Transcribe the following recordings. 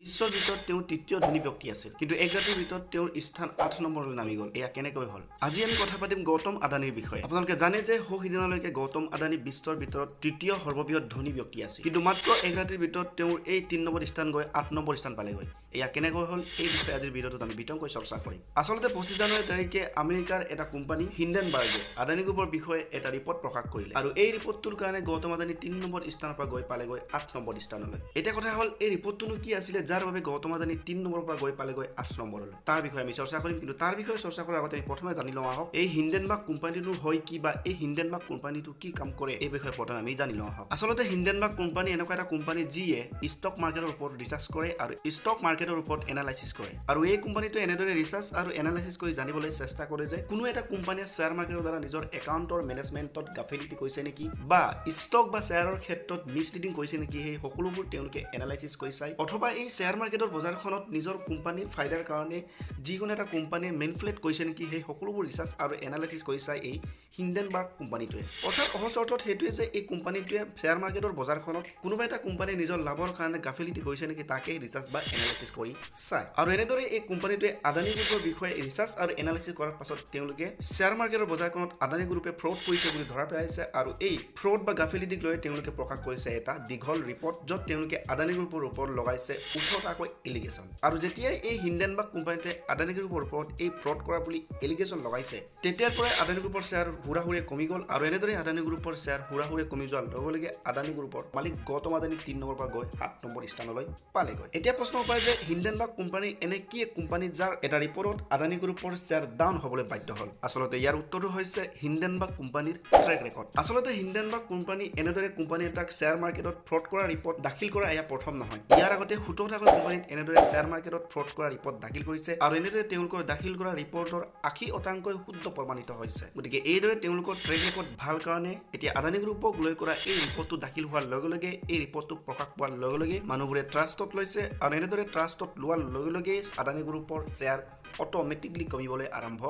বিশ্বৰ ভিতৰত তেওঁ তৃতীয় ধনী ব্যক্তি আছিল কিন্তু এক ৰাতিৰ ভিতৰত তেওঁৰ স্থান ৮ নম্বৰলৈ নামি গ'ল এয়া কেনেকৈ হ'ল আজি আমি কথা পাতিম গৌতম আদানিৰ বিষয়ে আপোনালোকে জানে যে সিদিনালৈকে গৌতম আদানি বিশ্বৰ ভিতৰত তৃতীয় সৰ্ববৃহৎ ধনী ব্যক্তি আছিল কিন্তু মাত্ৰ এক ৰাতিৰ ভিতৰত তেওঁৰ এই ৩ নম্বৰ স্থান গৈ ৮ নম্বৰ স্থান পালেগৈ এয়া কেনেকৈ হ'ল এই বিষয়ে আজিৰ ভিডিঅ'টোত আমি বিতংকৈ চৰ্চা কৰিম আচলতে ২৫ জানুৱাৰী তাৰিখে আমেৰিকাৰ এটা কোম্পানী হিন্ডেনবাৰ্গে আদানি গ্ৰুপৰ বিষয়ে এটা ৰিপৰ্ট প্ৰকাশ কৰিলে আৰু এই ৰিপৰ্টটোৰ কাৰণে গৌতম আদানি ৩ নম্বৰ স্থানৰ পৰা গৈ পালেগৈ ৮ নম্বৰ স্থানলৈ এটা কথা হ'ল এই ৰিপৰ্টটোনো কি আছিলে যাৰ বাবে গৌতম আদানি ৩ নম্বৰৰ পৰা গৈ পালেগৈ ৮ নম্বৰলৈ তাৰ বিষয়ে আমি চৰ্চা কৰিম কিন্তু তাৰ বিষয়ে চৰ্চা কৰাৰ আগতে প্ৰথমে জানি লওঁ আহক এই হিন্ডেনবাৰ্গ কোম্পানীটো হয় কি বা এই হিন্ডেনবাৰ্গ কোম্পানীটো কি কাম কৰে এই বিষয়ে প্ৰথমে আমি জানি লওঁ আহক আচলতে হিন্ডেনবাৰ্গ কোম্পানী এনেকুৱা এটা কোম্পানী যিয়ে ষ্টক মাৰ্কেটৰ ওপৰত ৰিচাৰ্চ কৰে আৰু ষ্টক মাৰ্কেটৰ ওপৰত এনালাইসিস কৰে আৰু এই কোম্পানীটো এনেদৰে ৰিচাৰ্চ আৰু এনালাইসিস কৰি জানিবলৈ চেষ্টা কৰে যে কোনো এটা কোম্পানীয়ে শ্বেয়াৰ মাৰ্কেটৰ দ্বাৰা নিজৰ একাউণ্টৰ মেনেজমেণ্টত গাফিলতি কৰিছে নেকি বা ষ্টক বা শ্বেয়াৰৰ ক্ষেত্ৰত মিছলিডিং কৰিছে নেকি সেই সকলোবোৰ তেওঁলোকে এনালাইসিস কৰি চাই অথবা এই শ্বেয়াৰ মাৰ্কেটৰ বজাৰখনত নিজৰ কোম্পানীৰ ফাইদাৰ কাৰণে যিকোনো এটা কোম্পানীয়ে মেনিপুলেট কৰিছে নেকি সেই সকলোবোৰ ৰিচাৰ্চ আৰু এনালাইসিস কৰি চাই এই হিন্ডেনবাৰ্গ কোম্পানীটোৱে অৰ্থাৎ সহজ অৰ্থত সেইটোৱে যে এই কোম্পানীটোৱে শ্বেয়াৰ মাৰ্কেটৰ বজাৰখনত কোনোবা এটা কোম্পানীয়ে নিজৰ লাভৰ কাৰণে গাফিলতি কৰিছে নেকি তাকে ৰিচাৰ্চ বা এনালাইসিস কৰি চাই আৰু এনেদৰে এই কোম্পানীটোৱে আদানি গ্ৰুপৰ বিষয়ে ৰিচাৰ্চ আৰু এনালাইসিস কৰাৰ পাছত তেওঁলোকে শ্বেয়াৰ মাৰ্কেটৰ বজাৰখনত আদানি গ্ৰুপে ফ্ৰড কৰিছে বুলি ধৰা পেলাইছে আৰু এই ফ্ৰড বা গাফিলতিক লৈ তেওঁলোকে প্ৰকাশ কৰিছে এটা দীঘল ৰিপৰ্ট য'ত তেওঁলোকে আদানি গ্ৰুপৰ ওপৰত লগাইছে 18টাকৈ এলিগেশ্যন আৰু যেতিয়াই এই হিন্ডেনবাৰ্গ কোম্পানীটোৱে আদানি গ্ৰুপৰ ওপৰত এই ফ্ৰড কৰা বুলি এলিগেশ্যন লগাইছে তেতিয়াৰ পৰাই আদানি গ্ৰুপৰ শ্বেয়াৰ হুৰাহুৰে কমি গ'ল আৰু এনেদৰে আদানি গ্ৰুপৰ শ্বেয়াৰ হুৰাহুৰে কমি যোৱাৰ লগে লগে আদানি গ্ৰুপৰ মালিক গৌতম আদানি ৩ নম্বৰৰ পৰা গৈ ৭ নম্বৰ স্থানলৈ পালেগৈ এতিয়া প্ৰশ্ন উপায় যে হিন্ডেনবাৰ্গ কোম্পানী এনে কি এক কোম্পানী যাৰ এটা ৰিপৰ্টত আদানি গ্ৰুপৰ শ্বেয়াৰ ডাউন হ'বলৈ বাধ্য হ'ল আচলতে ইয়াৰ উত্তৰটো হৈছে হিন্ডেনবাৰ্গ কোম্পানীৰ ট্ৰেক ৰেকৰ্ড আচলতে হিন্ডেনবাৰ্গ কোম্পানী এনেদৰে কোম্পানী এটাক শ্বেয়াৰ মাৰ্কেটত ফ্ৰড কৰা ৰিপৰ্ট দাখিল কৰা এয়া প্ৰথম নহয় ইয়াৰ আগতে 17টাকৈ কোম্পানীত এনেদৰে শ্বেয়াৰ মাৰ্কেটত ফ্ৰড কৰা ৰিপৰ্ট দাখিল কৰিছে আৰু এনেদৰে তেওঁলোকৰ দাখিল কৰা ৰিপৰ্টৰ 80% শুদ্ধ প্ৰমাণিত হৈছে গতিকে এইদৰে তেওঁলোকৰ ট্ৰেক ৰেকৰ্ড ভাল কাৰণে এতিয়া আদানি গ্ৰুপক লৈ কৰা এই ৰিপৰ্টটো দাখিল হোৱাৰ লগে লগে এই ৰিপৰ্টটো প্ৰকাশ পোৱাৰ লগে লগে মানুহবোৰে ট্ৰাষ্টত লৈছে আৰু এনেদৰে ট্ৰাষ্টত লোৱাৰ লগে লগে আদানি গ্ৰুপৰ শ্বেয়াৰ অটোমেটিকলি কমিবলৈ আৰম্ভ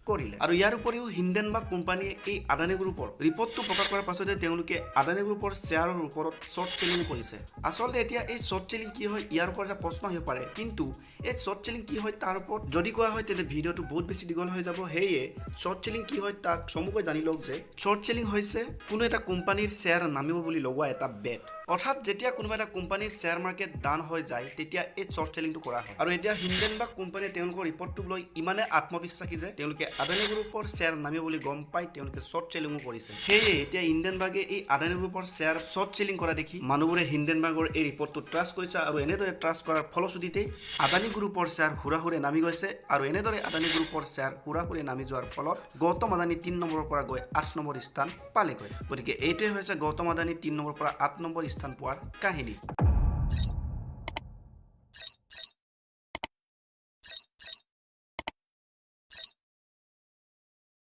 কৰিলে আৰু ইয়াৰ উপৰিও হিন্ডেনবাৰ্গ কোম্পানীয়ে এই আদানি গ্ৰুপৰ ৰিপৰ্টটো প্ৰকাশ কৰাৰ পাছতে তেওঁলোকে আদানি গ্ৰুপৰ শ্বেয়াৰৰ ওপৰত শ্বৰ্ট চেলিং কৰিছে আচলতে এতিয়া এই শ্বৰ্ট চেলিং কি হয় ইয়াৰ ওপৰত এটা প্ৰশ্ন আহিব পাৰে কিন্তু এই শ্বৰ্ট চেলিং কি হয় তাৰ ওপৰত যদি কোৱা হয় তেন্তে ভিডিঅ'টো বহুত বেছি দীঘল হৈ যাব সেয়ে শ্বৰ্ট চেলিং কি হয় তাক চমুকৈ জানি লওক যে শ্বৰ্ট চেলিং হৈছে কোনো এটা কোম্পানীৰ শ্বেয়াৰ নামিব বুলি লগোৱা এটা বেট অৰ্থাৎ যেতিয়া কোনোবা এটা কোম্পানীৰ শ্বেয়াৰ মাৰ্কেট ডাউন হৈ যায় তেতিয়া এই শ্বৰ্ট চেলিংটো কৰা হয় আৰু এতিয়া হিন্ডেনবাৰ্গ কোম্পানীয়ে তেওঁলোকৰ ৰিপৰ্টটোক লৈ ইমানে আত্মবিশ্বাসী যে তেওঁলোকে আদানি গ্ৰুপৰ শ্বেয়াৰ নামিব বুলি গম পাই তেওঁলোকে শ্বৰ্ট চেলিংও কৰিছে সেয়ে এতিয়া হিন্ডেনবাৰ্গে এই আদানি গ্ৰুপৰ শ্বেয়াৰ শ্বৰ্ট চেলিং কৰা দেখি মানুহবোৰে হিন্ডেনবাৰ্গৰ এই ৰিপৰ্টটো ট্ৰাষ্ট কৰিছে আৰু এনেদৰে ট্ৰাষ্ট কৰাৰ ফলশ্ৰুতিতে আদানি গ্ৰুপৰ শ্বেয়াৰ হুৰাহুৰে নামি গৈছে আৰু এনেদৰে আদানি গ্ৰুপৰ শ্বেয়াৰ হুৰাহুৰে নামি যোৱাৰ ফলত গৌতম আদানি ৩ নম্বৰৰ পৰা গৈ ৮ নম্বৰ স্থান পালেগৈ গতিকে এইটোৱে হৈছে গৌতম আদানি ৩ নম্বৰৰ পৰা ৮ নম্বৰ স্থান পোৱাৰ কাহিনী